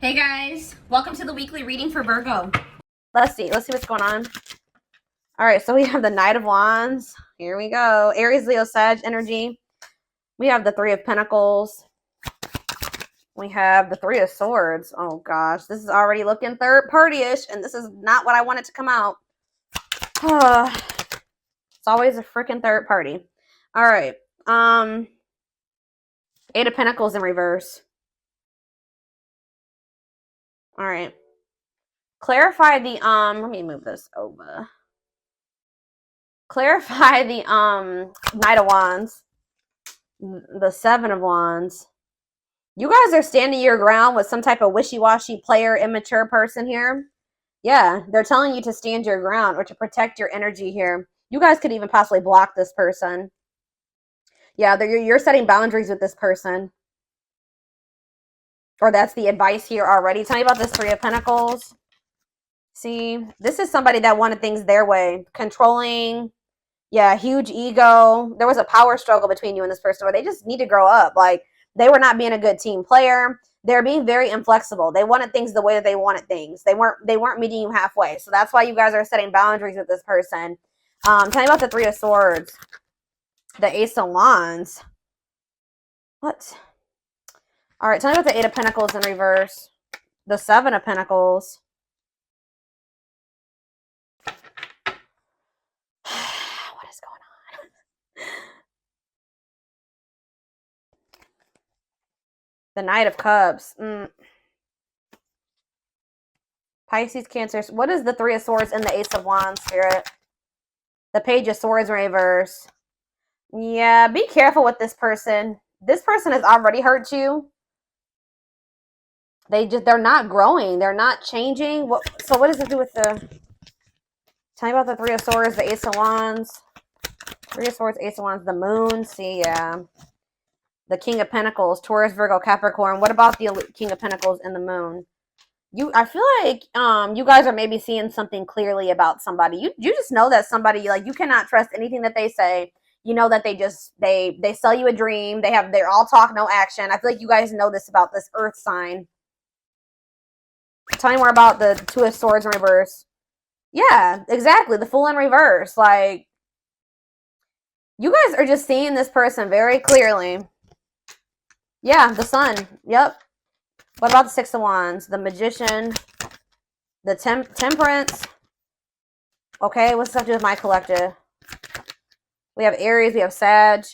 Hey guys, welcome to the weekly reading for Virgo. Let's see what's going on. All right, so we have the Knight of Wands. Here we go. Aries, Leo, Sag energy. We have the Three of Pentacles. We have the Three of Swords. Oh gosh, this is already looking third party-ish, and this is not what I wanted to come out. It's always a freaking third party. All right. Eight of Pentacles in reverse. All right. Clarify the let me move this over. Clarify the Knight of Wands. The Seven of Wands. You guys are standing your ground with some type of wishy-washy player, immature person here. Yeah, they're telling you to stand your ground or to protect your energy here. You guys could even possibly block this person. Yeah, you're setting boundaries with this person. Or that's the advice here already. Tell me about this Three of Pentacles. See, this is somebody that wanted things their way. Controlling. Yeah, huge ego. There was a power struggle between you and this person where they just need to grow up. Like, they were not being a good team player. They're being very inflexible. They wanted things the way that they wanted things. They weren't meeting you halfway. So that's why you guys are setting boundaries with this person. Tell me about the Three of Swords. The Ace of Wands. What? All right, tell me about the Eight of Pentacles in reverse. The Seven of Pentacles. What is going on? The Knight of Cups. Pisces, Cancer. What is the Three of Swords and the Ace of Wands, Spirit? The Page of Swords in reverse. Yeah, be careful with this person. This person has already hurt you. They're not growing. They're not changing. So what does it do with the... Tell me about the Three of Swords, the Ace of Wands. Three of Swords, Ace of Wands, the Moon. See, yeah. The King of Pentacles, Taurus, Virgo, Capricorn. What about the King of Pentacles and the Moon? I feel like you guys are maybe seeing something clearly about somebody. You just know that somebody, like, you cannot trust anything that they say. You know that they sell you a dream. They're all talk, no action. I feel like you guys know this about this Earth sign. Tell me more about the Two of Swords in reverse. Yeah, exactly. The Fool in reverse. Like, you guys are just seeing this person very clearly. Yeah, the Sun. Yep. What about the Six of Wands? The Magician. The Temperance. Okay, what's up to do with my collective? We have Aries. We have Sag.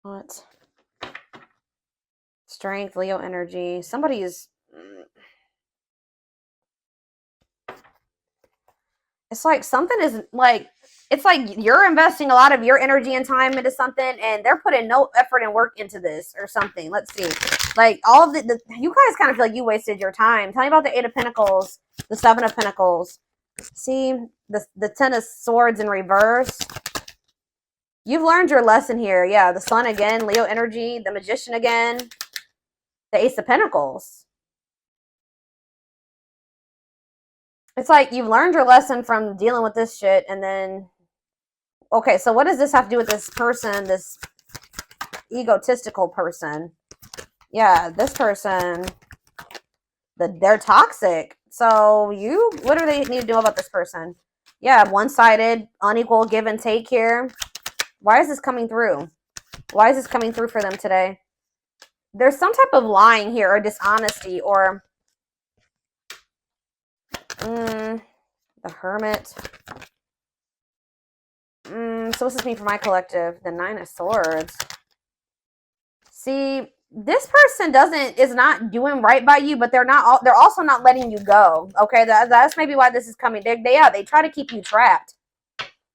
What? Strength, Leo energy. Somebody is... It's like something is like... It's like you're investing a lot of your energy and time into something, and they're putting no effort and work into this or something. Let's see. Like, all of you guys kind of feel like you wasted your time. Tell me about the Eight of Pentacles, the Seven of Pentacles. See, the Ten of Swords in reverse. You've learned your lesson here. Yeah, the Sun again, Leo energy, the Magician again, the Ace of Pentacles. It's like you've learned your lesson from dealing with this shit, and then... Okay, so what does this have to do with this person, this egotistical person? Yeah, this person, they're toxic. So what do they need to do about this person? Yeah, one-sided, unequal give and take here. Why is this coming through? Why is this coming through for them today? There's some type of lying here or dishonesty or... the Hermit. So what's this mean for my collective? The Nine of Swords. See, this person is not doing right by you, but they're also not letting you go. Okay, that's maybe why this is coming. They try to keep you trapped.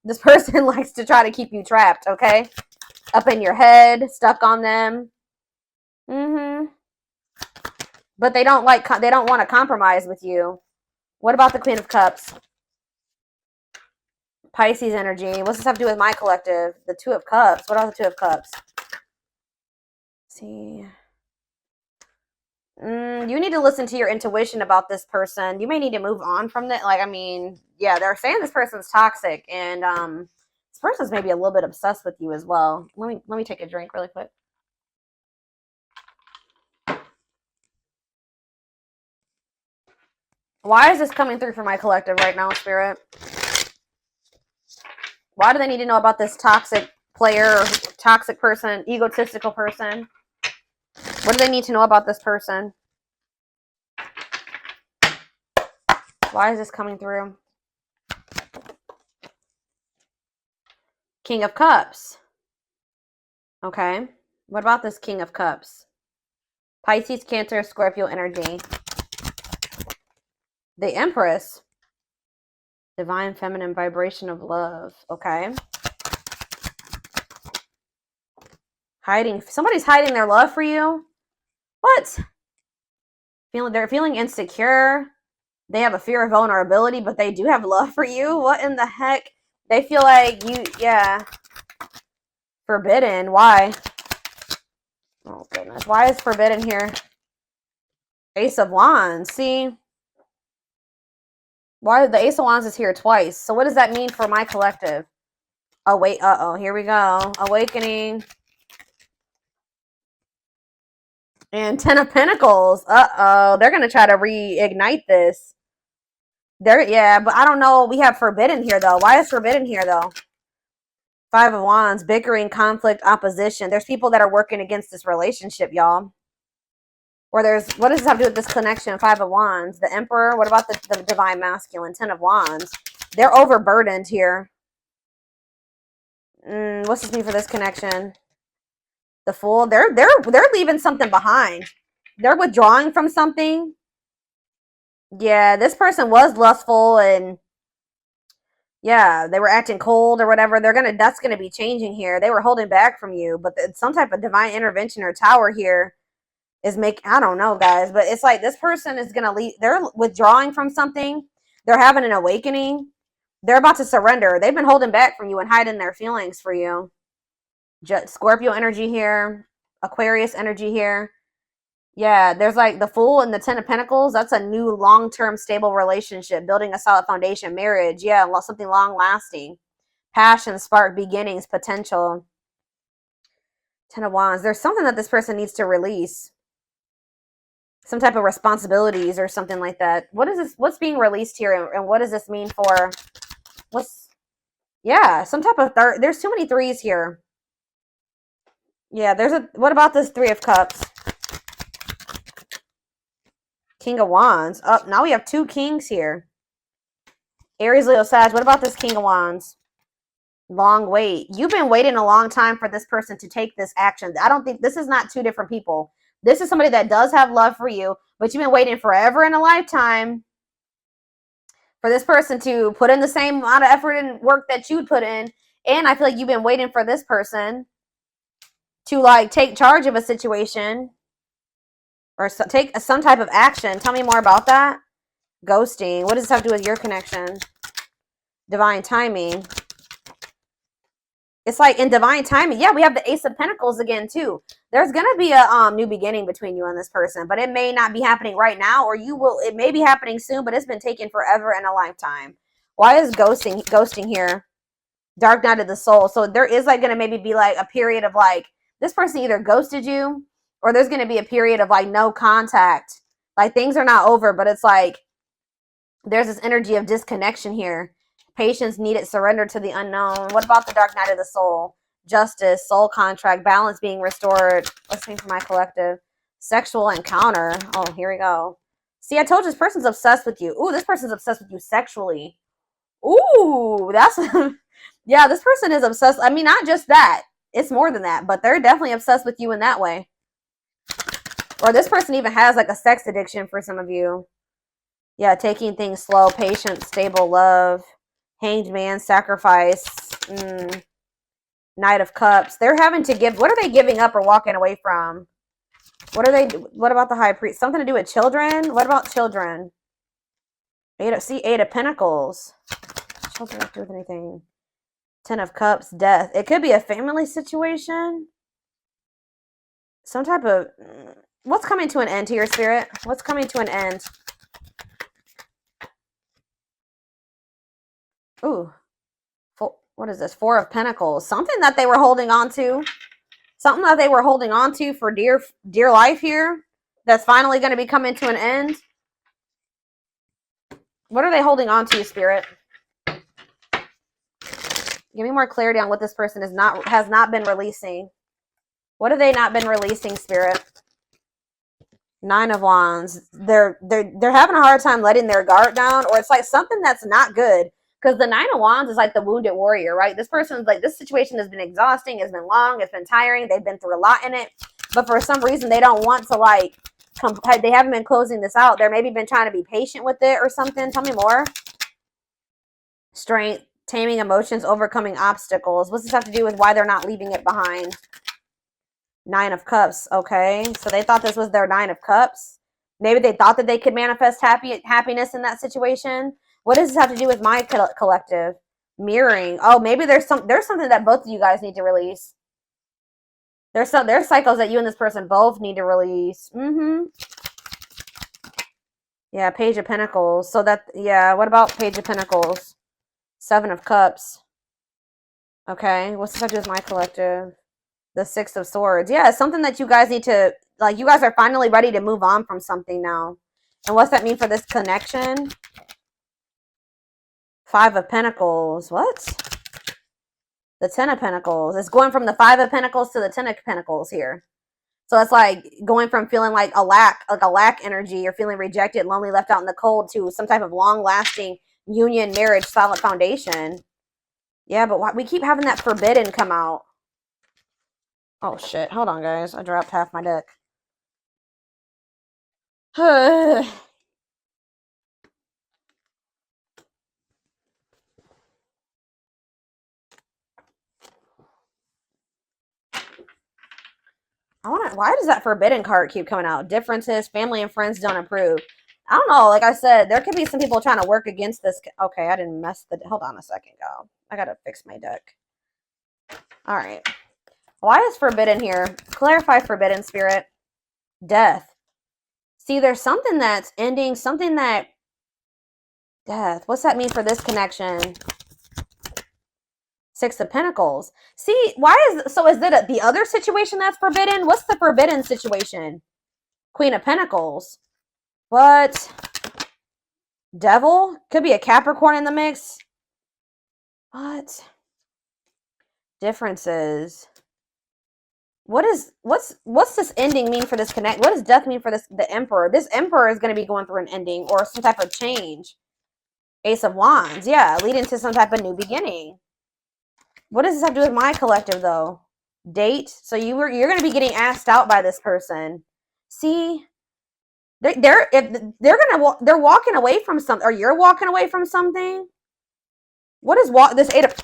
This person likes to try to keep you trapped. Okay, up in your head, stuck on them. But they don't want to compromise with you. What about the Queen of Cups? Pisces energy. What's this have to do with my collective? The Two of Cups. What are the Two of Cups? See. You need to listen to your intuition about this person. You may need to move on from that. Like, I mean, yeah, they're saying this person's toxic, and this person's maybe a little bit obsessed with you as well. Let me take a drink really quick. Why is this coming through for my collective right now, Spirit? Why do they need to know about this toxic player, or toxic person, egotistical person? What do they need to know about this person? Why is this coming through? King of Cups. Okay. What about this King of Cups? Pisces, Cancer, Scorpio energy. The Empress. Divine feminine vibration of love. Okay. Hiding. Somebody's hiding their love for you. What? They're feeling insecure. They have a fear of vulnerability, but they do have love for you. What in the heck? They feel like you, yeah. Forbidden. Why? Oh, goodness. Why is forbidden here? Ace of Wands. See? Why the Ace of Wands is here twice? So what does that mean for my collective? Oh, wait. Uh-oh. Here we go. Awakening. And Ten of Pentacles. Uh-oh. They're going to try to reignite this. Yeah, but I don't know. We have forbidden here, though. Why is forbidden here, though? Five of Wands. Bickering, conflict, opposition. There's people that are working against this relationship, y'all. Or there's, what does this have to do with this connection? Five of Wands. The Emperor. What about the Divine Masculine? Ten of Wands. They're overburdened here. What's this mean for this connection? The Fool. They're leaving something behind. They're withdrawing from something. Yeah, this person was lustful and yeah, they were acting cold or whatever. That's gonna be changing here. They were holding back from you, but some type of divine intervention or tower here is I don't know, guys, but it's like this person is gonna leave. They're withdrawing from something. They're having an awakening. They're about to surrender. They've been holding back from you and hiding their feelings for you. Scorpio energy here, Aquarius energy here. Yeah, there's like the Fool and the Ten of Pentacles. That's a new long-term stable relationship, building a solid foundation, marriage. Yeah, something long-lasting. Passion, spark, beginnings, potential. Ten of Wands. There's something that this person needs to release. Some type of responsibilities or something like that. What is this? What's being released here, and what does this mean for? Yeah, some type of there's too many threes here. Yeah, what about this Three of Cups? King of Wands. Oh, now we have two kings here. Aries, Leo, Sag. What about this King of Wands? Long wait. You've been waiting a long time for this person to take this action. I don't think this is not two different people. This is somebody that does have love for you, but you've been waiting forever in a lifetime for this person to put in the same amount of effort and work that you'd put in. And I feel like you've been waiting for this person to like take charge of a situation or take some type of action. Tell me more about that. Ghosting. What does this have to do with your connection? Divine timing. It's like in divine timing. Yeah, we have the Ace of Pentacles again too. There's going to be a new beginning between you and this person, but it may not be happening right now, or it may be happening soon, but it's been taking forever and a lifetime. Why is ghosting here? Dark night of the soul. So there is like going to maybe be like a period of like, this person either ghosted you, or there's going to be a period of like no contact. Like things are not over, but it's like there's this energy of disconnection here. Patience needed, surrender to the unknown. What about the dark night of the soul? Justice, soul contract, balance being restored. Let's see for my collective. Sexual encounter. Oh, here we go. See, I told you this person's obsessed with you. Ooh, this person's obsessed with you sexually. Ooh, that's... yeah, this person is obsessed. I mean, not just that. It's more than that, but they're definitely obsessed with you in that way. Or this person even has like a sex addiction for some of you. Yeah, taking things slow, patient, stable love. Hanged man, sacrifice. Knight of Cups. They're having to give. What are they giving up or walking away from? What about the High Priest? Something to do with children? What about children? Eight of Pentacles. Children have to do with anything. Ten of Cups, death. It could be a family situation. Some type of... What's coming to an end here, Spirit? What's coming to an end? Ooh. What is this? Four of Pentacles. Something that they were holding on to. Something that they were holding on to for dear life here. That's finally going to be coming to an end. What are they holding on to, Spirit? Give me more clarity on what this person has not been releasing. What have they not been releasing, Spirit? 9 of Wands. They're having a hard time letting their guard down, or it's like something that's not good. Because the 9 of Wands is like the wounded warrior, right? This person's like, this situation has been exhausting, it's been long, it's been tiring, they've been through a lot in it. But for some reason, they don't want to like, they haven't been closing this out. They're maybe been trying to be patient with it or something. Tell me more. Strength, taming emotions, overcoming obstacles. What's this have to do with why they're not leaving it behind? 9 of Cups. Okay, so they thought this was their 9 of Cups. Maybe they thought that they could manifest happiness in that situation. What does this have to do with my collective? Mirroring. Oh, maybe there's something that both of you guys need to release. There's cycles that you and this person both need to release. Yeah, Page of Pentacles. So that, yeah, what about Page of Pentacles? 7 of Cups. Okay, what's this have to do with my collective? The 6 of Swords. Yeah, it's something that you guys need to, like, you guys are finally ready to move on from something now. And what's that mean for this connection? 5 of Pentacles. What? The 10 of Pentacles. It's going from the 5 of Pentacles to the 10 of Pentacles here. So it's like going from feeling like a lack energy, or feeling rejected, lonely, left out in the cold, to some type of long-lasting union, marriage, solid foundation. Yeah, but we keep having that forbidden come out. Oh, shit. Hold on, guys. I dropped half my deck. Why does that forbidden card keep coming out? Differences, family and friends don't approve. I don't know. Like I said, there could be some people trying to work against this. Okay, I didn't mess hold on a second, y'all. I gotta fix my deck. All right. Why is forbidden here? Clarify forbidden, Spirit. Death. See, there's something that's ending, something that... Death. What's that mean for this connection? 6 of Pentacles. See, is it the other situation that's forbidden? What's the forbidden situation? Queen of Pentacles. What? Devil? Could be a Capricorn in the mix. What? Differences. What's this ending mean for this connect? What does death mean for the Emperor? This Emperor is going to be going through an ending or some type of change. Ace of Wands. Yeah, leading to some type of new beginning. What does this have to do with my collective, though? Date. So you're going to be getting asked out by this person. See, they're walking away from something, or you're walking away from something. What does this 8 of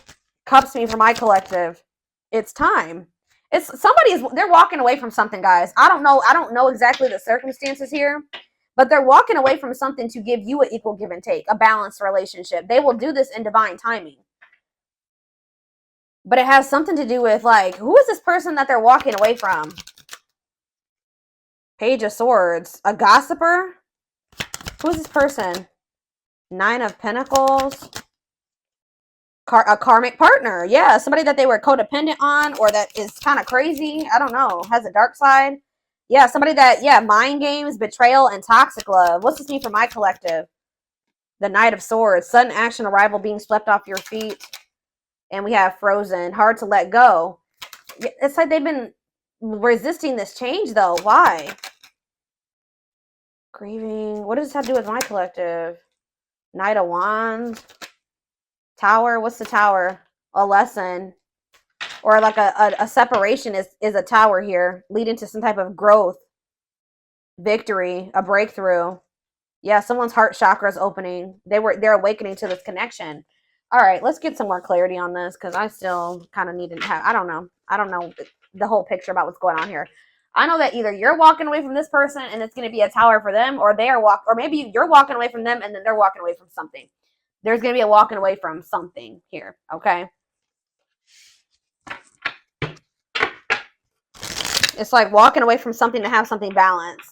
Cups mean for my collective? It's time. They're walking away from something, guys. I don't know exactly the circumstances here, but they're walking away from something to give you an equal give and take, a balanced relationship. They will do this in divine timing. But it has something to do with, like, who is this person that they're walking away from? Page of Swords. A gossiper? Who is this person? 9 of Pentacles. A karmic partner. Yeah, somebody that they were codependent on, or that is kind of crazy. I don't know. Has a dark side. Yeah, somebody that, yeah, mind games, betrayal, and toxic love. What's this mean for my collective? The Knight of Swords. Sudden action, arrival, being swept off your feet. And we have Frozen. Hard to let go. It's like they've been resisting this change, though. Why? Grieving. What does this have to do with my collective? Knight of Wands. Tower. What's the Tower? A lesson. Or like a separation is a tower here. Leading to some type of growth. Victory. A breakthrough. Yeah, someone's heart chakra is opening. They're awakening to this connection. All right, let's get some more clarity on this, because I still kind of need to have, I don't know the whole picture about what's going on here. I know that either you're walking away from this person and it's going to be a tower for them, or or maybe you're walking away from them and then they're walking away from something. There's going to be a walking away from something here, okay? It's like walking away from something to have something balanced.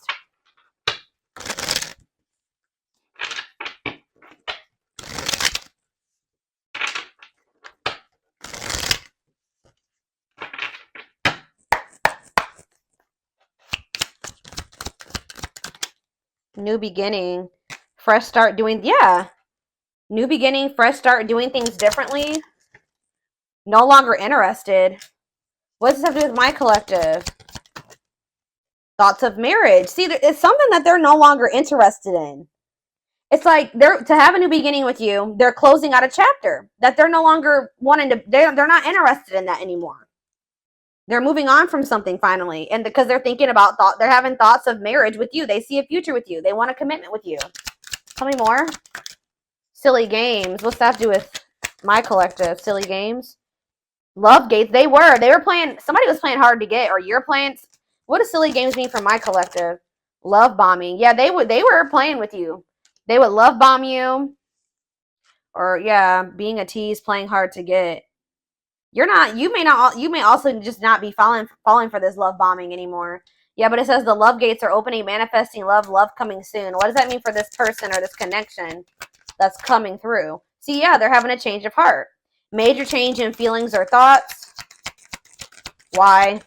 New beginning. Fresh start doing, yeah. New beginning, fresh start, doing things differently. No longer interested. What does this have to do with my collective? Thoughts of marriage. See, it's something that they're no longer interested in. It's like to have a new beginning with you. They're closing out a chapter that they're no longer wanting to. They're not interested in that anymore. They're moving on from something finally, and because they're thinking about they're having thoughts of marriage with you. They see a future with you. They want a commitment with you. Tell me more. Silly games. What's that to do with my collective? Silly games. Love gates. They were playing. Somebody was playing hard to get, or you're playing. What does silly games mean for my collective? Love bombing. Yeah, they were playing with you. They would love bomb you. Or yeah, being a tease, playing hard to get. You may also just not be falling for this love bombing anymore. Yeah, but it says the love gates are opening, manifesting love coming soon. What does that mean for this person or this connection that's coming through? See, yeah, they're having a change of heart. Major change in feelings or thoughts. Why?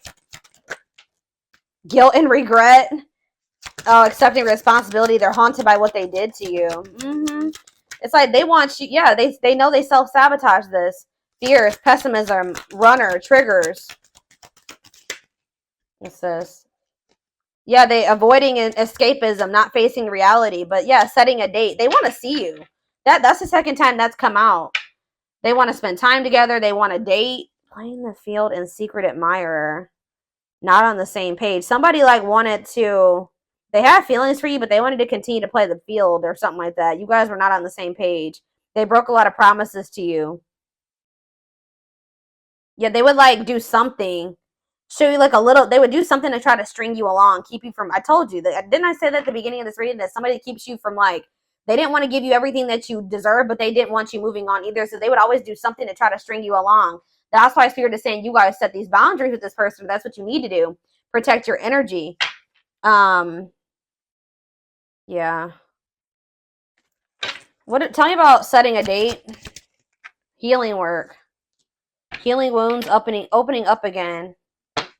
Guilt and regret. Oh, accepting responsibility. They're haunted by what they did to you. It's like they want you. Yeah, they know they self-sabotage this. Fears, pessimism, runner, triggers. What's this? Yeah, they avoiding escapism, not facing reality. But yeah, setting a date. They want to see you. That's the second time that's come out. They want to spend time together. They want to date. Playing the field and secret admirer. Not on the same page. Somebody wanted to. They have feelings for you, but they wanted to continue to play the field or something like that. You guys were not on the same page. They broke a lot of promises to you. Yeah, they would do something. Show you a little. They would do something to try to string you along, keep you from. I told you that. Didn't I say that at the beginning of this reading that somebody keeps you from they didn't want to give you everything that you deserve, but they didn't want you moving on either. So they would always do something to try to string you along. That's why Spirit is saying you guys set these boundaries with this person. That's what you need to do. Protect your energy. Yeah. Tell me about setting a date. Healing work. Healing wounds, opening up again.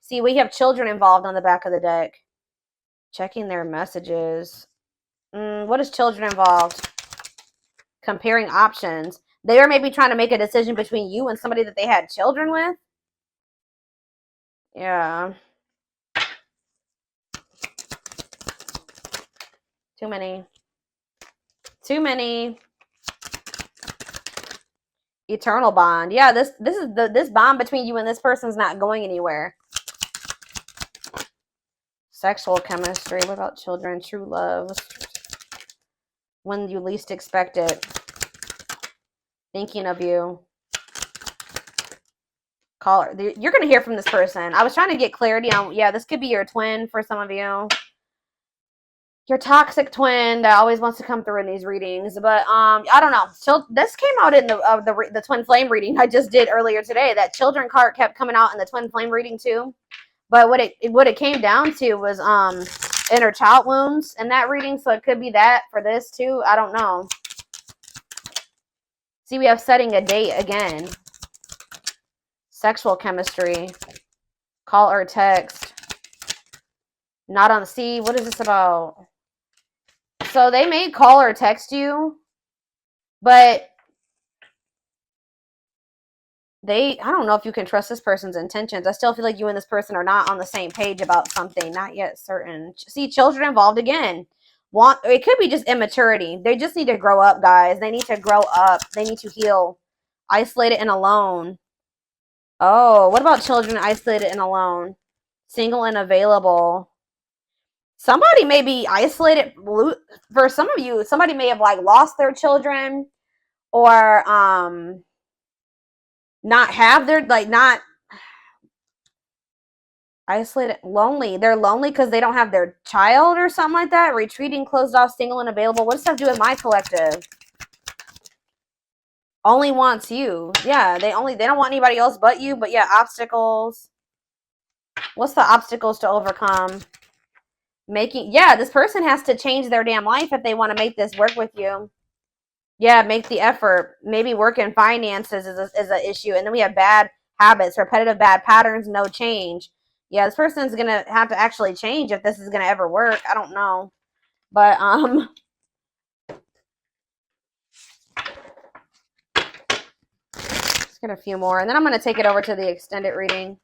See, we have children involved on the back of the deck. Checking their messages. What is children involved? Comparing options. They are maybe trying to make a decision between you and somebody that they had children with. Yeah. Too many. Eternal bond. Yeah, this bond between you and this person's not going anywhere. Sexual chemistry. What about children? True love. When you least expect it. Thinking of you. Caller. You're going to hear from this person. I was trying to get clarity on, yeah, this could be your twin for some of you. Your toxic twin that always wants to come through in these readings. But I don't know. So this came out in the twin flame reading I just did earlier today. That children card kept coming out in the twin flame reading too. But what it came down to was inner child wounds in that reading. So it could be that for this too. I don't know. See, we have setting a date again. Sexual chemistry. Call or text. Not on the sea. What is this about? So they may call or text you, but I don't know if you can trust this person's intentions. I still feel like you and this person are not on the same page about something. Not yet certain. See, children involved again. It could be just immaturity. They just need to grow up, guys. They need to grow up. They need to heal. Isolated and alone. Oh, what about children isolated and alone? Single and available. Somebody may be isolated. For some of you, somebody may have lost their children or not have their not isolated, lonely. They're lonely because they don't have their child or something like that. Retreating, closed off, single and available. What does that have to do with my collective? Only wants you. Yeah, they don't want anybody else but you. But yeah, obstacles. What's the obstacles to overcome? This person has to change their damn life if they want to make this work with you. Yeah, make the effort. Maybe work in finances is an issue. And then we have bad habits, repetitive bad patterns, no change. Yeah, this person's going to have to actually change if this is going to ever work. I don't know. But, Get a few more, and then I'm going to take it over to the extended reading.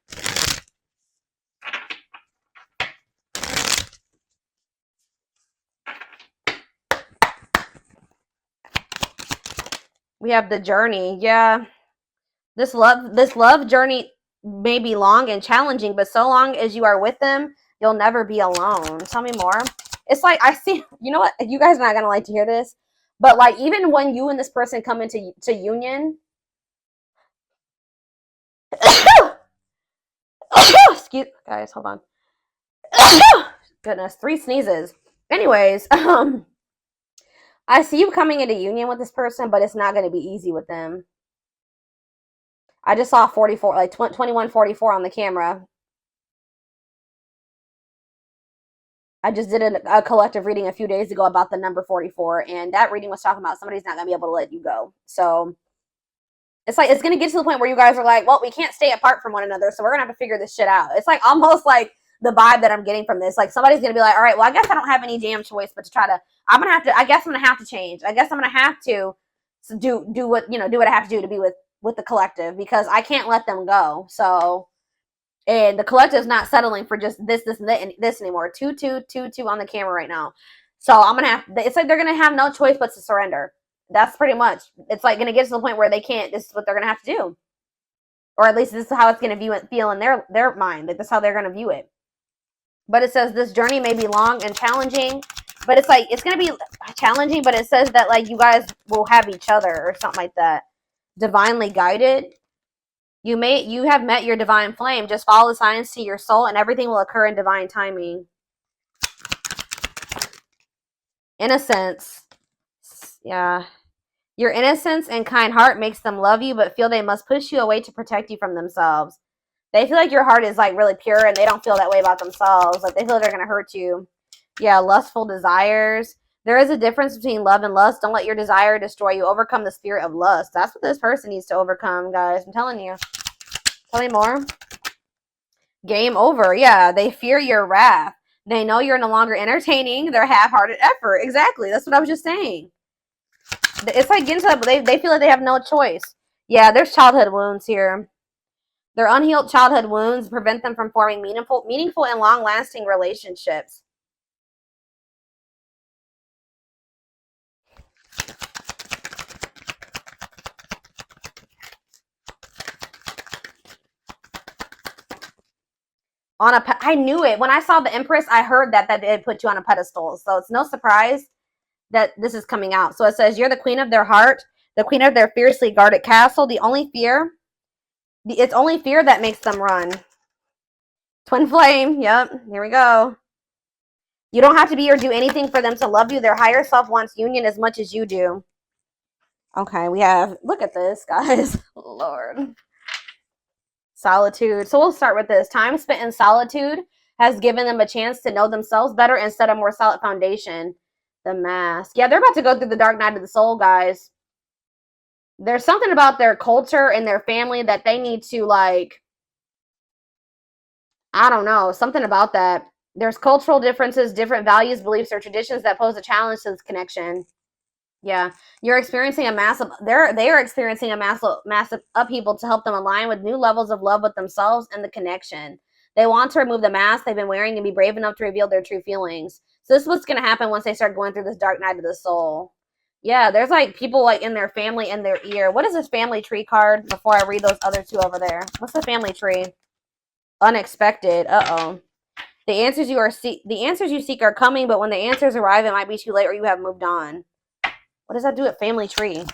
We have the journey. Yeah. This love journey may be long and challenging, but so long as you are with them, you'll never be alone. Tell me more. It's like, I see, you know what? You guys are not going to like to hear this, but like, even when you and this person come into union, excuse, guys, hold on. Goodness, 3 sneezes. Anyways, I see you coming into union with this person, but it's not going to be easy with them. I just saw 44, like 2144 on the camera. I just did a collective reading a few days ago about the number 44, and that reading was talking about somebody's not going to be able to let you go. So it's like, it's going to get to the point where you guys are like, well, we can't stay apart from one another, so we're going to have to figure this shit out. It's like almost like the vibe that I'm getting from this. Like, somebody's going to be like, all right, well, I guess I don't have any damn choice but to try to, I guess I'm going to have to change. I guess I'm going to have to do what, do what I have to do to be with the collective, because I can't let them go. So, and the collective's not settling for just this and this anymore. 2-2-2-2 on the camera right now. So I'm going to have, it's like they're going to have no choice but to surrender. That's pretty much, it's like going to get to the point where they can't, this is what they're going to have to do. Or at least this is how it's going to feel in their mind. Like, this is how they're going to view it. But it says this journey may be long and challenging, but it's like, it's going to be challenging, but it says that like you guys will have each other or something like that. Divinely guided. You have met your divine flame. Just follow the signs to your soul and everything will occur in divine timing. Innocence. Yeah. Your innocence and kind heart makes them love you, but feel they must push you away to protect you from themselves. They feel like your heart is like really pure and they don't feel that way about themselves. Like, they feel they're going to hurt you. Yeah, lustful desires. There is a difference between love and lust. Don't let your desire destroy you. Overcome the spirit of lust. That's what this person needs to overcome, guys. I'm telling you. Tell me more. Game over. Yeah, they fear your wrath. They know you're no longer entertaining their half-hearted effort. Exactly. That's what I was just saying. It's like getting to that, they feel like they have no choice. Yeah, there's childhood wounds here. Their unhealed childhood wounds prevent them from forming meaningful and long-lasting relationships. I knew it. When I saw the Empress, I heard that they put you on a pedestal. So it's no surprise that this is coming out. So it says, you're the queen of their heart, the queen of their fiercely guarded castle. It's only fear that makes them run. Twin flame. Yep. Here we go. You don't have to be or do anything for them to love you. Their higher self wants union as much as you do. Okay, we have, look at this, guys. Lord. Solitude. So we'll start with this. Time spent in solitude has given them a chance to know themselves better and set a more solid foundation. The Mask. Yeah, they're about to go through the dark night of the soul, guys. There's something about their culture and their family that they need to, like, I don't know, something about that. There's cultural differences, different values, beliefs, or traditions that pose a challenge to this connection. Yeah, you're experiencing a massive, they are experiencing a massive upheaval to help them align with new levels of love with themselves and the connection. They want to remove the mask they've been wearing and be brave enough to reveal their true feelings. So this is what's going to happen once they start going through this dark night of the soul. Yeah, there's like people like in their family in their ear. What is this family tree card before I read those other two over there? What's the family tree? Unexpected. Uh-oh. The answers you seek are coming, but when the answers arrive, it might be too late or you have moved on. What does that do at family tree?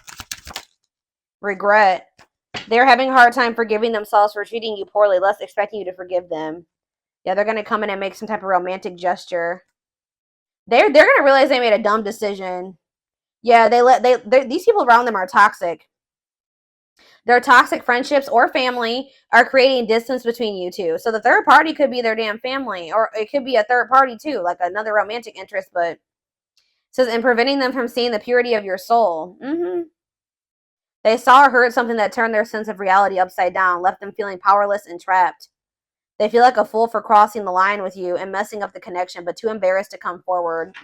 Regret. They're having a hard time forgiving themselves for treating you poorly, less expecting you to forgive them. Yeah, they're going to come in and make some type of romantic gesture. They're going to realize they made a dumb decision. Yeah, these people around them are toxic. Their toxic friendships or family are creating distance between you two. So the third party could be their damn family, or it could be a third party too, like another romantic interest, but it says, and preventing them from seeing the purity of your soul. They saw or heard something that turned their sense of reality upside down, left them feeling powerless and trapped. They feel like a fool for crossing the line with you and messing up the connection, but too embarrassed to come forward.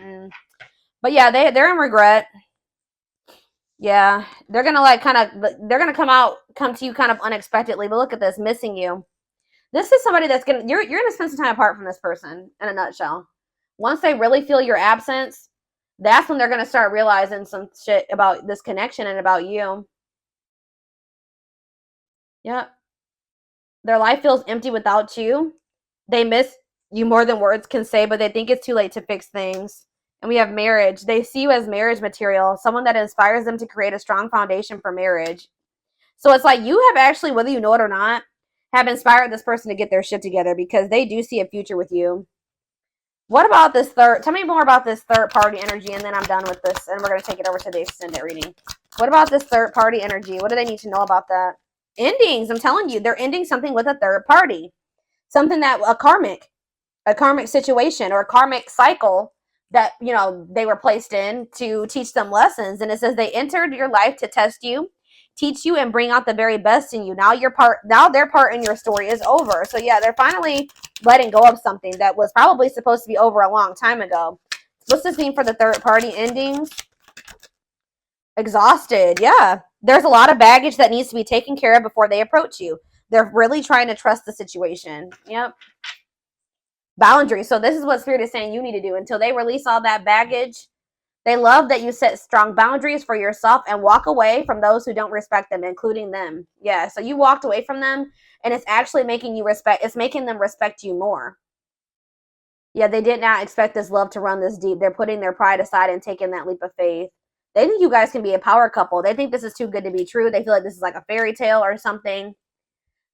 But yeah, they're in regret. Yeah, they're gonna like they're gonna come to you kind of unexpectedly. But look at this, missing you. This is somebody that's you're gonna spend some time apart from this person in a nutshell. Once they really feel your absence, that's when they're gonna start realizing some shit about this connection and about you. Yep. Their life feels empty without you. They miss you more than words can say, but they think it's too late to fix things. And we have marriage. They see you as marriage material, someone that inspires them to create a strong foundation for marriage. So it's like you have actually, whether you know it or not, have inspired this person to get their shit together because they do see a future with you. What about this third? Tell me more about this third party energy, and then I'm done with this, and we're going to take it over to the extended reading. What about this third party energy? What do they need to know about that? Endings. I'm telling you, they're ending something with a third party. Something that a karmic situation or a karmic cycle that, you know, they were placed in to teach them lessons. And it says they entered your life to test you, teach you, and bring out the very best in you. Now their part in your story is over. So yeah, they're finally letting go of something that was probably supposed to be over a long time ago. What's this mean for the third party endings? Exhausted. Yeah, there's a lot of baggage that needs to be taken care of before they approach you. They're really trying to trust the situation. Yep. Boundaries. So this is what Spirit is saying you need to do until they release all that baggage. They love that you set strong boundaries for yourself and walk away from those who don't respect them, including them. Yeah, so you walked away from them, and it's actually making you respect. It's making them respect you more. Yeah, they did not expect this love to run this deep. They're putting their pride aside and taking that leap of faith. They think you guys can be a power couple. They think this is too good to be true. They feel like this is like a fairy tale or something.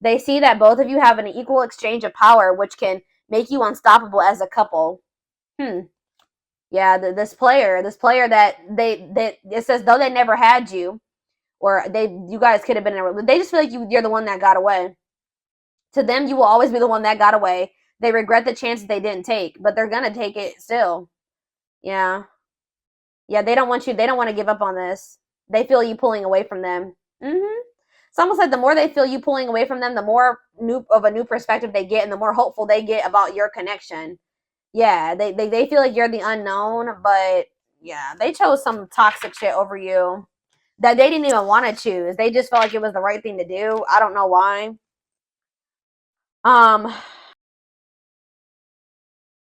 They see that both of you have an equal exchange of power, which can make you unstoppable as a couple. Yeah, this player that it says though they never had you, or you guys could have been in a, they just feel like you're the one that got away. To them, you will always be the one that got away. They regret the chances they didn't take, but they're gonna take it still. Yeah, yeah, they don't want you. They don't want to give up on this. They feel you pulling away from them. It's almost like the more they feel you pulling away from them, the more of a new perspective they get, and the more hopeful they get about your connection. Yeah, they feel like you're the unknown, but yeah, they chose some toxic shit over you that they didn't even want to choose. They just felt like it was the right thing to do. I don't know why.